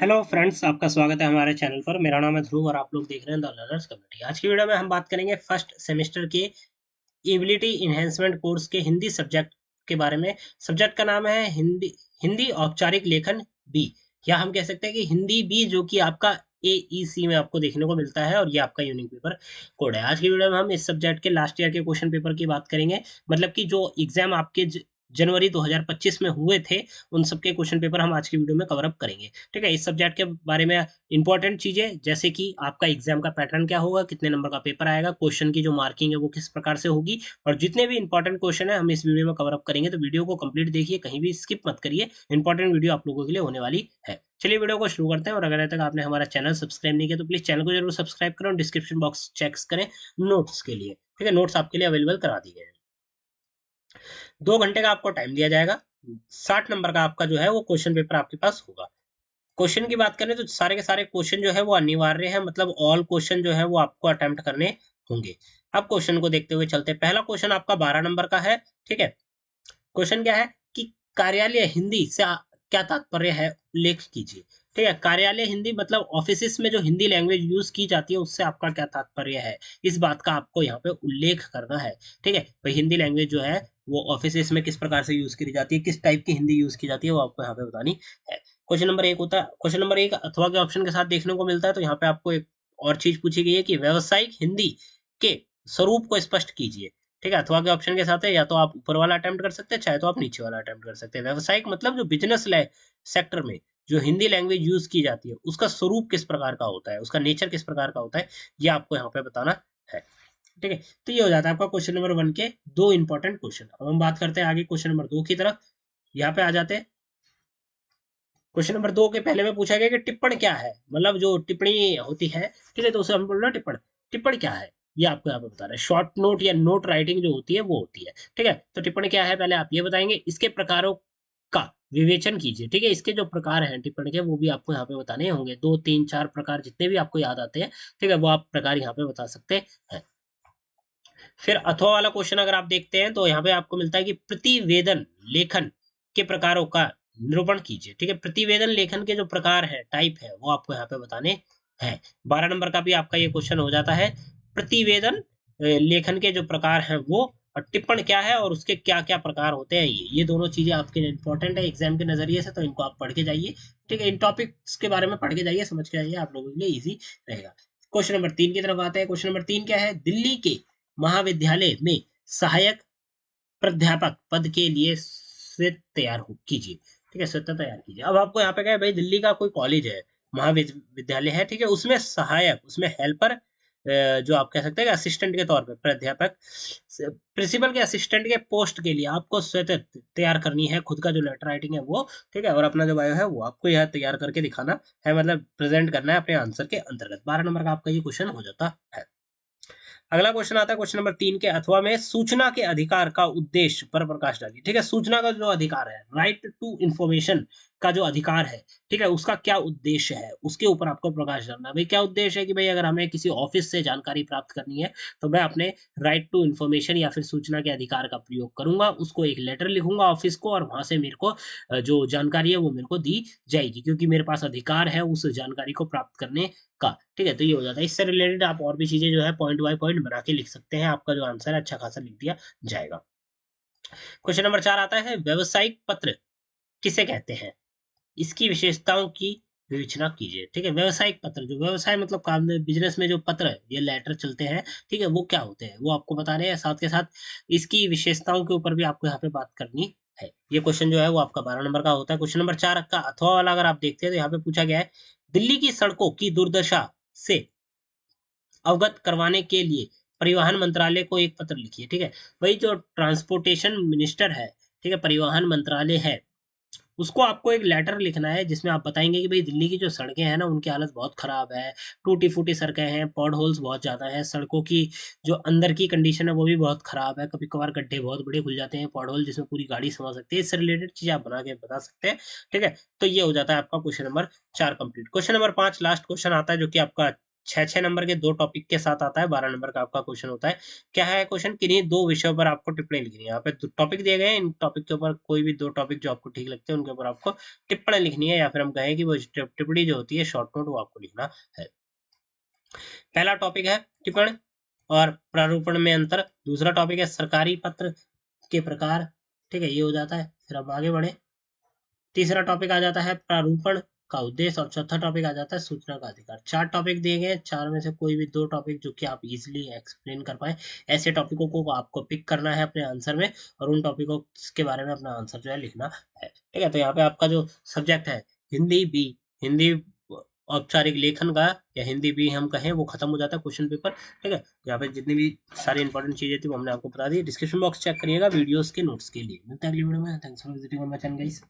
Hello friends, आपका स्वागत है हमारे चैनल पर। मेरा नाम है ध्रुव और आप लोग देख रहे हैं द लर्नर्स कम्युनिटी। आज की वीडियो में हम बात करेंगे फर्स्ट सेमेस्टर के एबिलिटी इन्हेंसमेंट कोर्स के हिंदी सब्जेक्ट के बारे में। सब्जेक्ट का नाम है हिंदी हिंदी औपचारिक लेखन बी, या हम कह सकते हैं कि हिंदी बी, जो कि आपका AEC में आपको देखने को मिलता है और ये आपका यूनिक पेपर कोड है। आज की वीडियो में हम इस सब्जेक्ट के लास्ट ईयर के क्वेश्चन पेपर की बात करेंगे, मतलब कि जो एग्जाम आपके जनवरी 2025 में हुए थे, उन सबके क्वेश्चन पेपर हम आज की वीडियो में कवर अप करेंगे। ठीक है, इस सब्जेक्ट के बारे में इंपॉर्टेंट चीजें जैसे कि आपका एग्जाम का पैटर्न क्या होगा, कितने नंबर का पेपर आएगा, क्वेश्चन की जो मार्किंग है वो किस प्रकार से होगी, और जितने भी इंपॉर्टेंट क्वेश्चन है हम इस वीडियो में कवर अप करेंगे। तो वीडियो को कंप्लीट देखिए, कहीं भी स्किप मत करिए, इंपॉर्टेंट वीडियो आप लोगों के लिए होने वाली है। चलिए वीडियो को शुरू करते हैं, और अगर अभी तक आपने हमारा चैनल सब्सक्राइब नहीं किया तो प्लीज चैनल को जरूर सब्सक्राइब करें और डिस्क्रिप्शन बॉक्स चेक करें नोट्स के लिए। ठीक है, नोट्स आपके लिए अवेलेबल करा दिए गए हैं। 2 घंटे का आपको टाइम दिया जाएगा। 60 नंबर का आपका जो है वो क्वेश्चन पेपर आपके पास होगा। क्वेश्चन की बात करें तो सारे के सारे क्वेश्चन जो है वो अनिवार्य है, मतलब ऑल क्वेश्चन जो है वो आपको अटेम्प्ट करने होंगे। अब क्वेश्चन को देखते हुए चलते हैं। पहला क्वेश्चन आपका 12 नंबर का है। ठीक है, क्वेश्चन क्या है कि कार्यालय हिंदी से क्या तात्पर्य है, उल्लेख कीजिए। ठीक है, कार्यालय हिंदी मतलब ऑफिस में जो हिंदी लैंग्वेज यूज की जाती है उससे आपका क्या तात्पर्य है, इस बात का आपको यहाँ पे उल्लेख करना है। ठीक है, भाई हिंदी लैंग्वेज जो है वो ऑफिस में किस प्रकार से यूज की जाती है, किस टाइप की हिंदी यूज की जाती है, वो आपको यहाँ पे बतानी है। क्वेश्चन नंबर एक होता है, क्वेश्चन नंबर एक अथवा के ऑप्शन के साथ देखने को मिलता है। तो यहाँ पे आपको एक और चीज पूछी गई है कि व्यावसायिक हिंदी के स्वरूप को स्पष्ट कीजिए। ठीक है, अथवा के ऑप्शन के साथ है, या तो आप ऊपर वाला अटेम्प्ट कर सकते हैं, चाहे तो आप नीचे वाला अटेम्प्ट कर सकते हैं। व्यावसायिक मतलब जो बिजनेस सेक्टर में जो हिंदी लैंग्वेज यूज की जाती है उसका स्वरूप किस प्रकार का होता है, उसका नेचर किस प्रकार का होता है, ये आपको यहाँ पे बताना है। ठीक है, तो ये हो जाता है आपका क्वेश्चन नंबर 1 के दो इंपॉर्टेंट क्वेश्चन। अब हम बात करते हैं आगे क्वेश्चन नंबर 2 की तरफ। यहाँ पे आ जाते हैं। क्वेश्चन नंबर 2 के पहले में पूछा गया कि टिप्पण क्या है, मतलब जो टिप्पणी होती है। ठीक है, तो उसे हम बोल रहे हैं टिप्पण। टिप्पण क्या है ये आपको यहाँ पे बता रहे हैं। शॉर्ट नोट या नोट राइटिंग जो होती है वो होती है। ठीक है, तो टिप्पणी क्या है पहले आप ये बताएंगे, इसके प्रकारों का विवेचन कीजिए। ठीक है, इसके जो प्रकार हैं टिप्पणी के वो भी आपको यहाँ पे बताने होंगे, 2 3 4 प्रकार जितने भी आपको याद आते हैं। ठीक है, वो आप प्रकार यहाँ पे बता सकते हैं। फिर अथवा वाला क्वेश्चन अगर आप देखते हैं तो यहाँ पे आपको मिलता है कि प्रतिवेदन लेखन के प्रकारों का निरूपण कीजिए। ठीक है, प्रतिवेदन लेखन के जो प्रकार है, टाइप है, वो आपको यहाँ पे बताने हैं। 12 नंबर का भी आपका ये क्वेश्चन हो जाता है। प्रतिवेदन लेखन के जो प्रकार हैं वो, और टिप्पण क्या है और उसके क्या क्या प्रकार होते हैं, ये दोनों चीजें आपके लिए इंपॉर्टेंट है एग्जाम के नजरिए से, तो इनको आप पढ़ के जाइए। ठीक है, इन टॉपिक्स के बारे में पढ़ के जाइए, समझ के जाइए, आप लोगों के लिए ईजी रहेगा। क्वेश्चन नंबर 3 की तरफ आते हैं। क्वेश्चन नंबर 3 क्या है, दिल्ली के महाविद्यालय में सहायक प्राध्यापक पद के लिए स्वेत तैयार हो कीजिए। ठीक है, स्वेत तैयार कीजिए। अब आपको यहाँ पे क्या है, भाई दिल्ली का कोई कॉलेज है, महाविद्यालय है। ठीक है, उसमें सहायक, उसमें हेल्पर, जो आप कह सकते हैं असिस्टेंट के तौर पे, प्राध्यापक प्रिंसिपल के असिस्टेंट के पोस्ट के लिए आपको स्वेत तैयार करनी है, खुद का जो लेटर राइटिंग है वो। ठीक है, और अपना जो बायो है वो आपको यह तैयार करके दिखाना है, मतलब प्रेजेंट करना है अपने आंसर के अंतर्गत। 12 नंबर का आपका ये क्वेश्चन हो जाता है। अगला क्वेश्चन आता है क्वेश्चन नंबर 3 के अथवा में, सूचना के अधिकार का उद्देश्य पर प्रकाश डालिए। ठीक है, सूचना का जो अधिकार है, राइट टू इंफॉर्मेशन का जो अधिकार है, ठीक है, उसका क्या उद्देश्य है, उसके ऊपर आपको प्रकाश डालना है। भाई क्या उद्देश्य है कि भाई अगर हमें किसी ऑफिस से जानकारी प्राप्त करनी है तो मैं अपने राइट टू इंफॉर्मेशन या फिर सूचना के अधिकार का प्रयोग करूंगा, उसको एक लेटर लिखूंगा ऑफिस को, और वहां से मेरे को जो जानकारी है वो मेरे को दी जाएगी, क्योंकि मेरे पास अधिकार है उस जानकारी को प्राप्त करने का। ठीक है, तो ये हो जाता है। इससे रिलेटेड आप और भी चीजें जो है पॉइंट बाय पॉइंट बना के लिख सकते हैं, आपका जो आंसर है अच्छा खासा लिख दिया जाएगा। क्वेश्चन नंबर 4 आता है, व्यवसायिक पत्र किसे कहते हैं, इसकी विशेषताओं की विवेचना कीजिए। ठीक है, व्यवसायिक पत्र, जो व्यवसाय मतलब काम बिजनेस में जो पत्र ये लेटर चलते हैं, ठीक है, वो क्या होते हैं वो आपको बता रहे हैं। साथ के साथ इसकी विशेषताओं के ऊपर भी आपको यहाँ पे बात करनी है। ये क्वेश्चन जो है वो आपका 12 नंबर का होता है। क्वेश्चन नंबर 4 का अथवा वाला अगर आप देखते हैं तो यहाँ पे पूछा गया है, दिल्ली की सड़कों की दुर्दशा से अवगत करवाने के लिए परिवहन मंत्रालय को एक पत्र लिखिए। ठीक है, वही जो ट्रांसपोर्टेशन मिनिस्टर है, ठीक है, परिवहन मंत्रालय है, उसको आपको एक लेटर लिखना है जिसमें आप बताएंगे कि भाई दिल्ली की जो सड़कें हैं ना उनकी हालत बहुत खराब है, टूटी फूटी सड़कें हैं, पॉड होल्स बहुत ज्यादा है, सड़कों की जो अंदर की कंडीशन है वो भी बहुत खराब है, कभी कभार गड्ढे बहुत बड़े खुल जाते हैं, पॉड होल जिसमें पूरी गाड़ी समा सकती है। इससे रिलेटेड चीज आप बना के बता सकते हैं। ठीक है, तो ये हो जाता है आपका question number 4 complete. Question number 5 last question आता है, जो कि आपका 6 नंबर के 2 टॉपिक के साथ आता है, 12 नंबर का आपका क्वेश्चन होता है। क्या है क्वेश्चन? किन्हीं 2 विषयों पर आपको टिप्पणी लिखनी है। यहाँ पे टॉपिक दिए गए हैं, इन टॉपिक के ऊपर कोई भी 2 टॉपिक जो आपको ठीक लगते हैं उनके ऊपर आपको टिप्पणी लिखनी है, या फिर हम कहें कि वो टिप्पणी जो होती है शॉर्ट नोट वो आपको लिखना है। पहला टॉपिक है टिप्पणी और प्रारूपण में अंतर। दूसरा टॉपिक है सरकारी पत्र के प्रकार। ठीक है, ये हो जाता है। फिर अब आगे बढ़े, तीसरा टॉपिक आ जाता है प्रारूपण का उद्देश्य और चौथा टॉपिक आ जाता है सूचना का अधिकार। 4 टॉपिक दिए गए, 4 में से कोई भी 2 टॉपिक जो कि आप इजीली एक्सप्लेन कर पाए, ऐसे टॉपिकों को आपको पिक करना है अपने आंसर में और उन टॉपिकों के बारे में अपना आंसर जो है लिखना है। ठीक है, तो यहाँ पे आपका जो सब्जेक्ट है हिंदी बी, हिंदी औपचारिक लेखन का या हिंदी बी हम कहें, वो खत्म हो जाता है क्वेश्चन पेपर। ठीक है, यहाँ पे जितनी भी सारी इंपॉर्टेंट चीजें थी वो हमने आपको बता दी। डिस्क्रिप्शन बॉक्स चेक करिएगा वीडियोस के नोट्स के लिए। मिलते हैं अगली वीडियो में। Thanks for visiting my channel guys.